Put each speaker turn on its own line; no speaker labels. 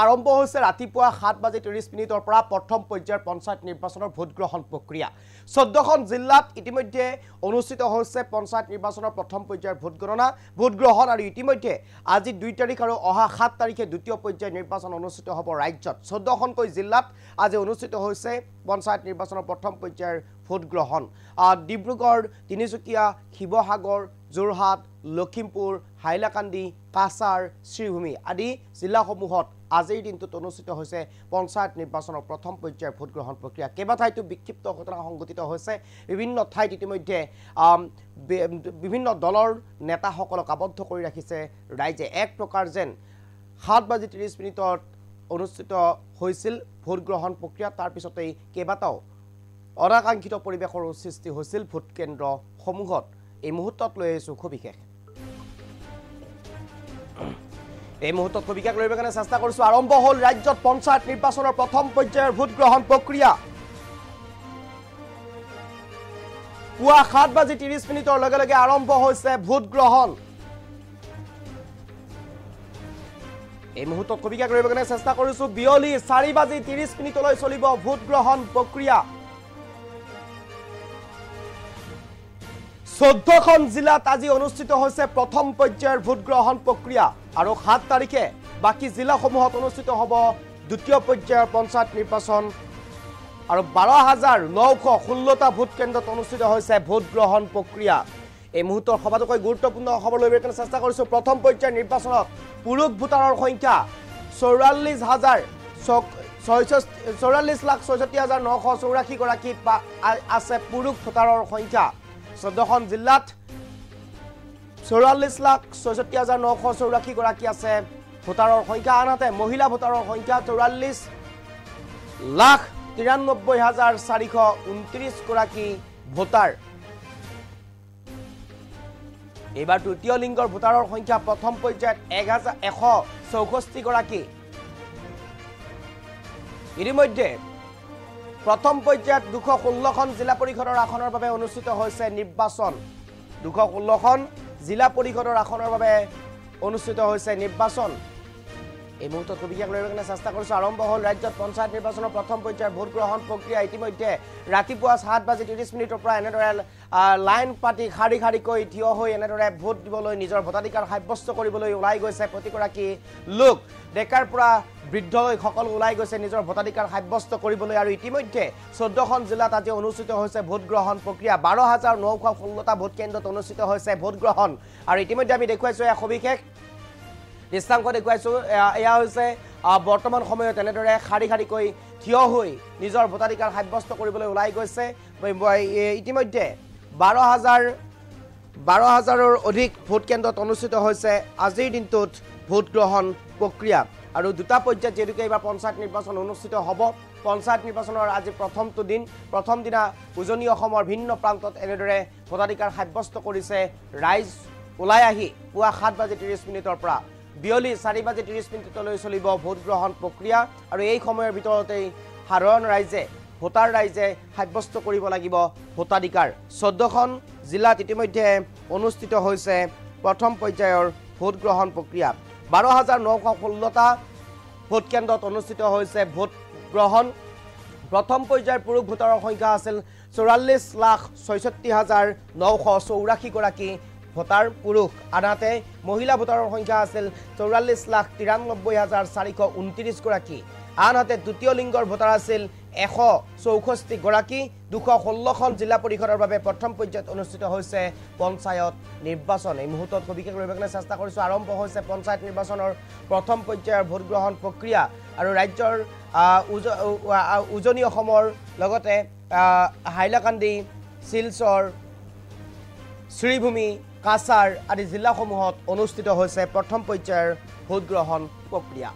আৰম্ভ হৈছে ৰাতিপুৱা 7:30 পৰা প্ৰথম পৰ্যায়ৰ পঞ্চায়ত নিৰ্বাচনৰ ভোট গ্ৰহণ প্ৰক্ৰিয়া 14খন জিলাত ইতিমধ্যে অনুষ্ঠিত হৈছে পঞ্চায়ত নিৰ্বাচনৰ প্ৰথম পৰ্যায়ৰ ভোট গ্ৰহণ আৰু ইতিমধ্যে আজি 2 তাৰিখ আৰু অহা 7 তাৰিখে দ্বিতীয় পৰ্যায়ৰ নিৰ্বাচন অনুষ্ঠিত হ'ব ৰাজ্যত 14খনকৈ জিলাত আজি অনুষ্ঠিত হৈছে পঞ্চায়ত নিৰ্বাচনৰ প্ৰথম পৰ্যায়ৰ ভোট গ্ৰহণ ডিব্ৰুগড় তিনিচুকীয়া শিৱসাগৰ যোৰহাট লখিমপুৰ হাইলাকান্দি কাছাৰ শ্ৰীভূমি আদি জিলাসমূহত আজিৰ দিনটোত অনুষ্ঠিত হৈছে পঞ্চায়ত নিৰ্বাচনৰ প্ৰথম পৰ্যায়ৰ ভোট গ্ৰহণ প্ৰক্ৰিয়া কেইবাঠাইতো বিক্ষিপ্ত ঘটনা সংঘটিত হৈছে বিভিন্ন ঠাইত ইতিমধ্যে বিভিন্ন দলৰ নেতাসকলক আবদ্ধ কৰি ৰাখিছে ৰাইজে এক প্ৰকাৰ যেন 7:30 অনুষ্ঠিত হৈছিল ভোট গ্ৰহণ প্ৰক্ৰিয়া তাৰ পিছতেই কেইবাটাও অনাকাংক্ষিত পৰিৱেশৰ সৃষ্টি হৈছিল ভোট কেন্দ্ৰসমূহত এই মুহূৰ্তত লৈ আহিছো সবিশেষ এই মুহূৰ্তত সবিশেষ লইবৰ কাৰণে চেষ্টা কৰিছো আৰম্ভ হ'ল ৰাজ্যত পঞ্চায়ত নিৰ্বাচনৰ প্ৰথম পৰ্যায়ৰ ভোট গ্ৰহণ প্ৰক্ৰিয়া পুৱা 7:30 লগে লগে আৰম্ভ হৈছে ভোট গ্ৰহণ এই মুহূৰ্তত সবিশেষ লইবৰ কাৰণে চেষ্টা কৰিছো বিয়লি 4:30 লৈ চলিব ভোট গ্ৰহণ প্ৰক্ৰিয়া 14খন জিলাত আজি অনুষ্ঠিত হৈছে প্ৰথম পৰ্যায়ৰ ভোট গ্ৰহণ প্ৰক্ৰিয়া আৰু 7 তাৰিখে বাকি জিলাসমূহত অনুষ্ঠিত হ'ব দ্বিতীয় পৰ্যায়ৰ পঞ্চায়ত নিৰ্বাচন আৰু 12,916টা ভোট কেন্দ্ৰত অনুষ্ঠিত হৈছে ভোট গ্ৰহণ প্ৰক্ৰিয়া এই মুহূৰ্তৰ সবাতোকৈ গুৰুত্বপূৰ্ণ খবৰ লৈ কাৰণে চেষ্টা কৰিছো প্ৰথম পৰ্যায়ৰ নিৰ্বাচনত পুৰুষ ভোটাৰৰ সংখ্যা 44,66,984 গৰাকী আছে পুৰুষ ভোটাৰৰ সংখ্যা 14খন জিলাত 44,66,984 গৰাকী আছে ভোটাৰৰ সংখ্যা আনহাতে মহিলা ভোটাৰৰ সংখ্যা 44,93,429 গৰাকী ভোটাৰ এবাৰ তৃতীয় লিংগৰ ভোটাৰৰ সংখ্যা প্ৰথম পৰ্যায়ত 1,164 গৰাকী ইতিমধ্যে প্ৰথম পৰ্যায়ত 216খন জিলা পৰিষদৰ আসনৰ বাবে অনুষ্ঠিত হৈছে নিৰ্বাচন 216খন জিলা পৰিষদৰ আসনৰ বাবে অনুষ্ঠিত হৈছে নিৰ্বাচন এই মুহূৰ্তত সবিশেষ লৈ কাৰণে চেষ্টা কৰিছো আৰম্ভ হ'ল ৰাজ্যত পঞ্চায়ত নিৰ্বাচনৰ প্ৰথম পৰ্যায়ৰ ভোট গ্ৰহণ প্ৰক্ৰিয়া ইতিমধ্যে ৰাতিপুৱা 7:30 পৰা এনেদৰে লাইন পাতি খাৰিকৈ থিয় হৈ এনেদৰে ভোট দিবলৈ নিজৰ ভোটাধিকাৰ সাব্যস্ত কৰিবলৈ ওলাই গৈছে প্ৰতিগৰাকী লোক ডেকাৰ পৰা বৃদ্ধলৈ সকলো ওলাই গৈছে নিজৰ ভোটাধিকাৰ সাব্যস্ত কৰিবলৈ আৰু ইতিমধ্যে 14খন জিলাত আজি অনুষ্ঠিত হৈছে ভোট গ্ৰহণ প্ৰক্ৰিয়া 12,916টা ভোট কেন্দ্ৰত অনুষ্ঠিত হৈছে ভোট গ্ৰহণ আৰু ইতিমধ্যে আমি দেখুৱাইছো এক সবিশেষ দৃষ্টান্ত দেখুৱাইছো এয়া হৈছে বৰ্তমান সময়ত এনেদৰে খাৰিকৈ থিয় হৈ নিজৰ ভোটাধিকাৰ সাব্যস্ত কৰিবলৈ ওলাই গৈছে ইতিমধ্যে 12,000ৰ অধিক ভোট কেন্দ্ৰত অনুষ্ঠিত হৈছে আজিৰ দিনটোত ভোট গ্ৰহণ প্ৰক্ৰিয়া আৰু দুটা পৰ্যায়ত যেনেকৈ এবাৰ পঞ্চায়ত নিৰ্বাচন অনুষ্ঠিত হ'ব পঞ্চায়ত নিৰ্বাচনৰ আজি প্ৰথম দিনা উজনি অসমৰ ভিন্ন প্ৰান্তত এনেদৰে ভোটাধিকাৰ সাব্যস্ত কৰিছে ৰাইজ ওলাই আহি পুৱা 7:30 পৰা বিয়লি 4:30 লৈ চলিব ভোট গ্ৰহণ প্ৰক্ৰিয়া আৰু এই সময়ৰ ভিতৰতেই সাধাৰণ ৰাইজে ভোটাৰ ৰাইজে সাব্যস্ত কৰিব লাগিব ভোটাধিকাৰ 14খন জিলাত ইতিমধ্যে অনুষ্ঠিত হৈছে প্ৰথম পৰ্যায়ৰ ভোট গ্ৰহণ প্ৰক্ৰিয়া 12,916টা ভোট কেন্দ্ৰত অনুষ্ঠিত হৈছে ভোট গ্ৰহণ প্ৰথম পৰ্যায়ৰ পুৰুষ ভোটাৰৰ সংখ্যা আছিল 44,66,984 গৰাকী ভোটাৰ পুৰুষ আনহাতে মহিলা ভোটাৰৰ সংখ্যা আছিল 44,93,429 গৰাকী আনহাতে দ্বিতীয় লিংগৰ ভোটাৰ আছিল 164 গৰাকী 216খন জিলা পৰিষদৰ বাবে প্ৰথম পৰ্যায়ত অনুষ্ঠিত হৈছে পঞ্চায়ত নিৰ্বাচন এই মুহূৰ্তত সবিশেষ লৈ কাৰণে চেষ্টা কৰিছো আৰম্ভ হৈছে পঞ্চায়ত নিৰ্বাচনৰ প্ৰথম পৰ্যায়ৰ ভোট গ্ৰহণ প্ৰক্ৰিয়া আৰু ৰাজ্যৰ উজনি অসমৰ লগতে হাইলাকান্দি শিলচৰ শ্ৰীভূমি কাছাৰ আদি জিলাসমূহত অনুষ্ঠিত হৈছে প্ৰথম পৰ্যায়ৰ ভোট গ্ৰহণ প্ৰক্ৰিয়া